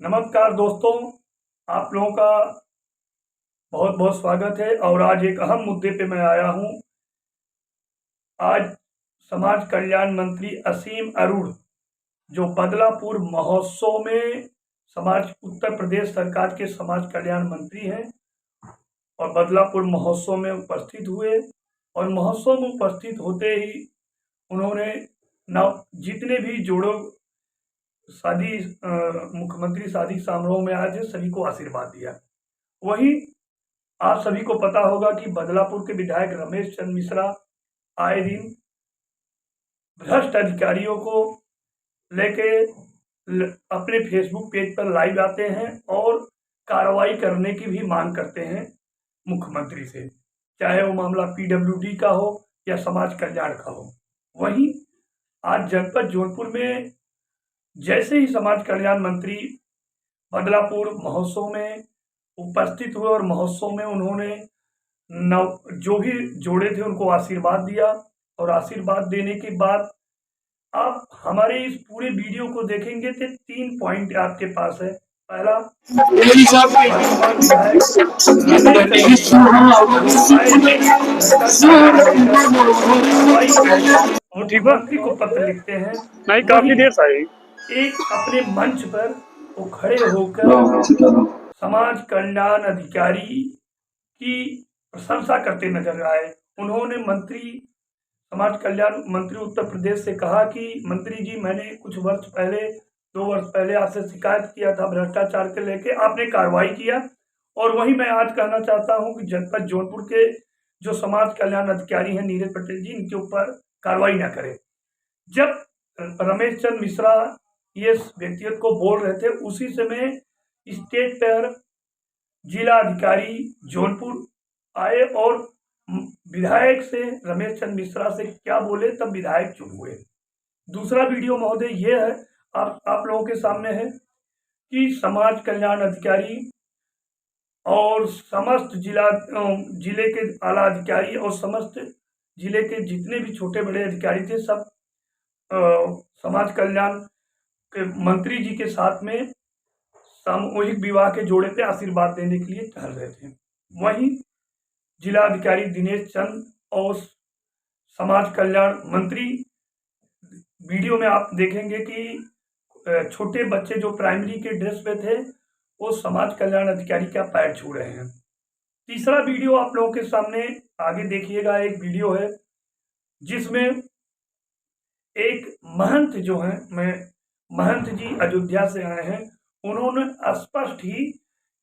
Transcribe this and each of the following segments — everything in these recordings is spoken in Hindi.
नमस्कार दोस्तों, आप लोगों का बहुत बहुत स्वागत है। और आज एक अहम मुद्दे पे मैं आया हूँ। आज समाज कल्याण मंत्री असीम अरूढ़ जो बदलापुर महोत्सव में उत्तर प्रदेश सरकार के समाज कल्याण मंत्री हैं और बदलापुर महोत्सव में उपस्थित हुए। और महोत्सव में उपस्थित होते ही उन्होंने जितने भी जोड़ों शादी मुख्यमंत्री शादी समारोह में आए थे सभी को आशीर्वाद दिया। वहीं आप सभी को पता होगा कि बदलापुर के विधायक रमेश चंद्र मिश्रा आए दिन भ्रष्ट अधिकारियों को लेके अपने फेसबुक पेज पर लाइव आते हैं और कार्रवाई करने की भी मांग करते हैं मुख्यमंत्री से, चाहे वो मामला पीडब्ल्यूडी का हो या समाज कल्याण का हो। वहीं आज जनपद जौनपुर में जैसे ही समाज कल्याण मंत्री बदलापुर महोत्सव में उपस्थित हुए और महोत्सव में उन्होंने जो भी जोड़े थे उनको आशीर्वाद दिया। और आशीर्वाद देने के बाद आप हमारे इस पूरे वीडियो को देखेंगे तो 3 पॉइंट आपके पास है। पहला, मुख्यमंत्री को पत्र लिखते हैं, नहीं काफी देर से एक अपने मंच पर वो खड़े होकर समाज कल्याण अधिकारी की प्रशंसा करते नजर आए। उन्होंने समाज कल्याण मंत्री उत्तर प्रदेश से कहा कि मंत्री जी, मैंने कुछ वर्ष पहले 2 वर्ष पहले आपसे शिकायत किया था भ्रष्टाचार के लेके, आपने कार्रवाई किया। और वहीं मैं आज कहना चाहता हूं कि जनपद जौनपुर के जो समाज कल्याण अधिकारी हैं नीरज पटेल जी, इनके ऊपर कार्रवाई न करें। जब रमेश चंद्र मिश्रा ये व्यक्तिगत को बोल रहे थे, उसी समय स्टेज पर जिला अधिकारी जौनपुर आए और विधायक से रमेश चंद्र मिश्रा से क्या बोले, तब विधायक चुप हुए। दूसरा वीडियो महोदय ये है, आप लोगों के सामने है कि समाज कल्याण अधिकारी और समस्त जिले के आला अधिकारी और समस्त जिले के जितने भी छोटे बड़े अधिकारी थे सब समाज कल्याण के मंत्री जी के साथ में सामूहिक विवाह के जोड़े पे आशीर्वाद देने के लिए टहल रहे थे। वहीं जिला अधिकारी दिनेश चंद और समाज कल्याण मंत्री, वीडियो में आप देखेंगे कि छोटे बच्चे जो प्राइमरी के ड्रेस पे थे वो समाज कल्याण अधिकारी का पैर छू रहे हैं। तीसरा वीडियो आप लोगों के सामने आगे देखिएगा, एक वीडियो है जिसमें एक महंत जो है, महंत जी अयोध्या से आए हैं, उन्होंने स्पष्ट ही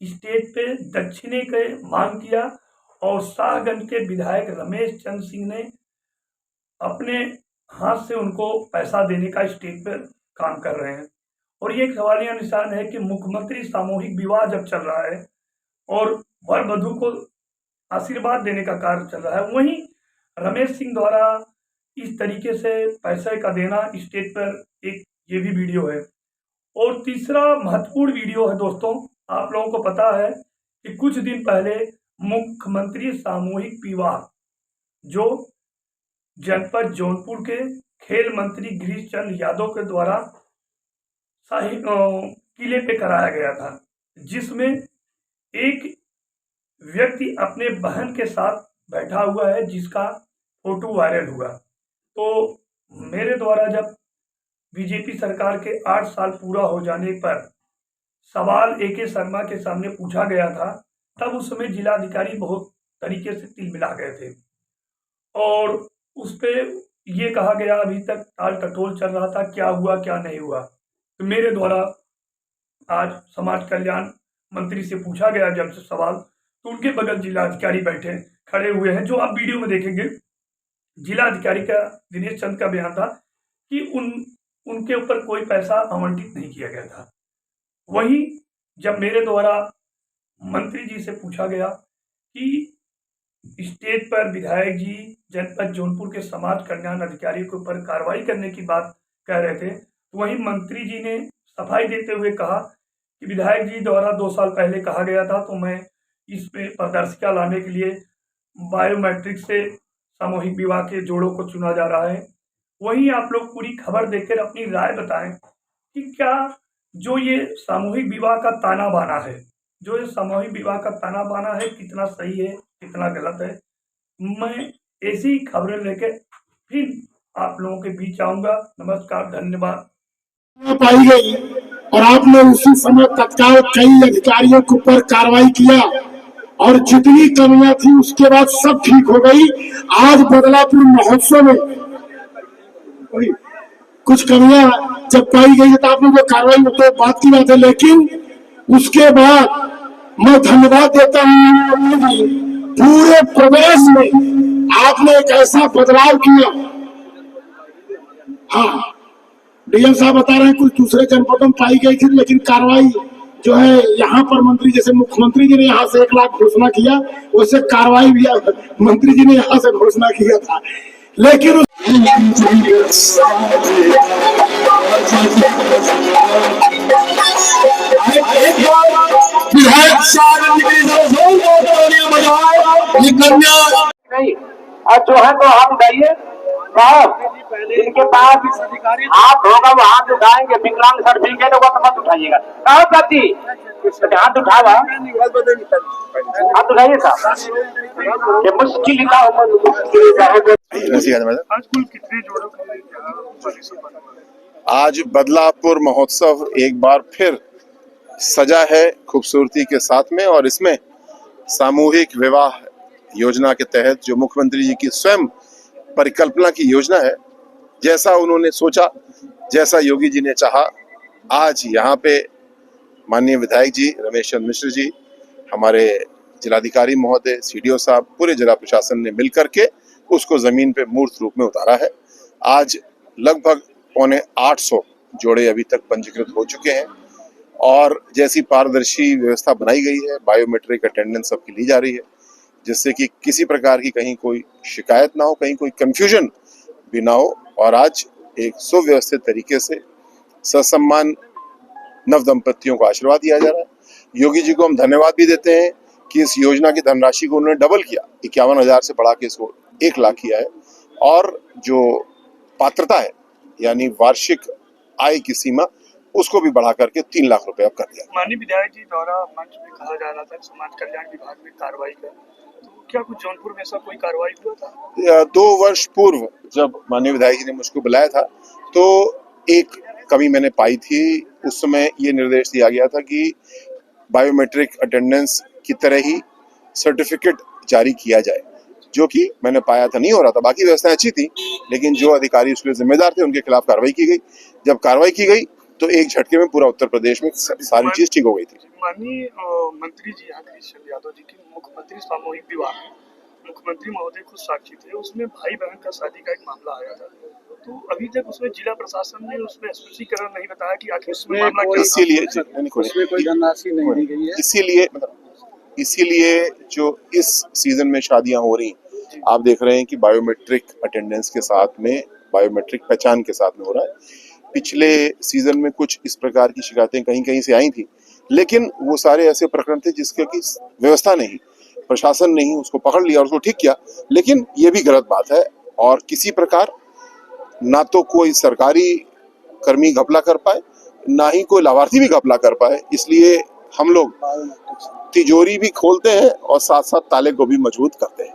स्टेज पे दक्षिणे के मांग किया और शाहगंज के विधायक रमेश चंद्र सिंह ने अपने हाथ से उनको पैसा देने का स्टेज पर काम कर रहे हैं। और ये एक सवालिया निशान है कि मुख्यमंत्री सामूहिक विवाह जब चल रहा है और वर वधू को आशीर्वाद देने का कार्य चल रहा है, वहीं रमेश सिंह द्वारा इस तरीके से पैसे का देना स्टेज पर, एक ये भी वीडियो है। और तीसरा महत्वपूर्ण वीडियो है दोस्तों, आप लोगों को पता है कि कुछ दिन पहले मुख्यमंत्री सामूहिक विवाह जो जनपद जौनपुर के खेल मंत्री गिरीश चंद्र यादव के द्वारा किले पे कराया गया था, जिसमें एक व्यक्ति अपने बहन के साथ बैठा हुआ है जिसका फोटो वायरल हुआ। तो मेरे द्वारा जब बीजेपी सरकार के 8 साल पूरा हो जाने पर सवाल AK शर्मा के सामने पूछा गया था, तब उस समय जिलाधिकारी बहुत तरीके से तिलमिला गए थे और उस पे ये कहा गया अभी तक टाल टटोल चल रहा था, क्या हुआ क्या नहीं हुआ। तो मेरे द्वारा आज समाज कल्याण मंत्री से पूछा गया जब से सवाल, तो उनके बगल जिलाधिकारी बैठे खड़े हुए हैं, जो आप वीडियो में देखेंगे। जिलाधिकारी का दिनेश चंद का बयान था कि उनके ऊपर कोई पैसा आवंटित नहीं किया गया था। वहीं जब मेरे द्वारा मंत्री जी से पूछा गया कि स्टेज पर विधायक जी जनपद जौनपुर के समाज कल्याण अधिकारी के ऊपर कार्रवाई करने की बात कह रहे थे, तो वहीं मंत्री जी ने सफाई देते हुए कहा कि विधायक जी द्वारा 2 साल पहले कहा गया था, तो मैं इस पे पारदर्शिता लाने के लिए बायोमेट्रिक से सामूहिक विवाह के जोड़ों को चुना जा रहा है। वहीं आप लोग पूरी खबर देखकर अपनी राय बताएं कि क्या जो ये सामूहिक विवाह का ताना बाना है, जो ये सामूहिक विवाह का ताना बाना है, कितना सही है कितना गलत है, मैं ऐसी खबरें लेके फिर आप लोगों के बीच आऊंगा। नमस्कार, धन्यवाद। पाई गई और आपने उसी समय तत्काल कई अधिकारियों के ऊपर कार्रवाई किया और जितनी कमियां थी उसके बाद सब ठीक हो गई। आज बदलापुर महोत्सव में कुछ कमियां जब पाई गई तो आपने जो कार्रवाई तो बात की बात है, लेकिन उसके बाद मैं धन्यवाद देता हूँ पूरे प्रदेश में आपने एक ऐसा बदलाव किया। हाँ, डीएम साहब बता रहे हैं कुछ दूसरे जनपदों में पाई गई थी, लेकिन कार्रवाई जो है यहाँ पर मंत्री, जैसे मुख्यमंत्री जी ने यहाँ से 1 लाख घोषणा किया, वैसे कार्रवाई भी मंत्री जी ने यहाँ से घोषणा किया था, लेकिन और जो है तो हम जाइए जिनके पास हाथ होगा वो हाथ उठाएंगे। विकलांग सर्टिफिकेट होगा तो मत उठाइएगा। कहो साथी, हाथ उठावा, हाथ उठाइए साहब। ये मुश्किल का आज बदलापुर महोत्सव एक बार फिर सजा है खूबसूरती के साथ में, और इसमें सामूहिक विवाह योजना के तहत जो मुख्यमंत्री जी की स्वयं परिकल्पना की योजना है, जैसा उन्होंने सोचा, जैसा योगी जी ने चाहा, आज यहाँ पे माननीय विधायक जी रमेश चंद्र मिश्र जी, हमारे जिलाधिकारी महोदय, सीडीओ साहब, पूरे जिला प्रशासन ने मिलकर के उसको जमीन पे मूर्त रूप में उतारा है। आज लगभग 750 जोड़े अभी तक पंजीकृत हो चुके हैं और जैसी पारदर्शी व्यवस्था बनाई गई है, बायोमेट्रिक अटेंडेंस सबकी ली जा रही है, जिससे कि किसी प्रकार की कहीं कोई शिकायत ना हो, कहीं कोई कंफ्यूजन भी ना हो, और आज एक सुव्यवस्थित तरीके से ससम्मान नव दंपतियों को आशीर्वाद दिया जा रहा है। योगी जी को हम धन्यवाद भी देते हैं कि इस योजना की धनराशि को उन्होंने डबल किया, 51,000 से बढ़ा के इसको 1 लाख किया है, और जो पात्रता है यानी वार्षिक आय की सीमा उसको भी बढ़ा करके 3 लाख रुपए अब कर दिया। माननीय विधायक जी द्वारा मंच में कहा जा रहा था समाज कल्याण विभाग में कार्रवाई कर, तो क्या कुछ जौनपुर में ऐसा कोई कार्रवाई हुआ था? 2 वर्ष पूर्व जब माननीय विधायक जी ने मुझको बुलाया था तो एक कमी मैंने पाई थी। उस समय ये निर्देश दिया गया था कि बायोमेट्रिक अटेंडेंस की तरह ही सर्टिफिकेट जारी किया जाए, जो कि मैंने पाया था नहीं हो रहा था। बाकी व्यवस्थाएं अच्छी थी, लेकिन जो अधिकारी उसके जिम्मेदार थे उनके खिलाफ कार्रवाई की गई। जब कार्रवाई की गई तो एक झटके में पूरा उत्तर प्रदेश में सारी चीज ठीक हो गई थी। माननीय मंत्री जी आशीष यादव जी की मुख्यमंत्री सामूहिक विवाह में मुख्यमंत्री महोदय खुद साक्षी थे, उसमें भाई बहन का शादी का एक मामला आया था, तो अभी तक उसमें जिला प्रशासन ने उसमें स्पष्टीकरण नहीं बताया कि आखिर उसमें मामला क्या था। इसीलिए कोई धनराशि नहीं दी गई है। इसीलिए जो इस सीजन में शादियां हो रही, आप देख रहे हैं कि बायोमेट्रिक अटेंडेंस के साथ में, बायोमेट्रिक पहचान के साथ में हो रहा है। पिछले सीजन में कुछ इस प्रकार की शिकायतें कहीं कहीं से आई थी, लेकिन वो सारे ऐसे प्रकरण थे जिसके की व्यवस्था नहीं, प्रशासन ने ही उसको पकड़ लिया और उसको ठीक किया। लेकिन ये भी गलत बात है, और किसी प्रकार ना तो कोई सरकारी कर्मी घपला कर पाए, ना ही कोई लाभार्थी भी घपला कर पाए। इसलिए हम लोग तिजोरी भी खोलते हैं और साथ साथ ताले को भी मजबूत करते हैं।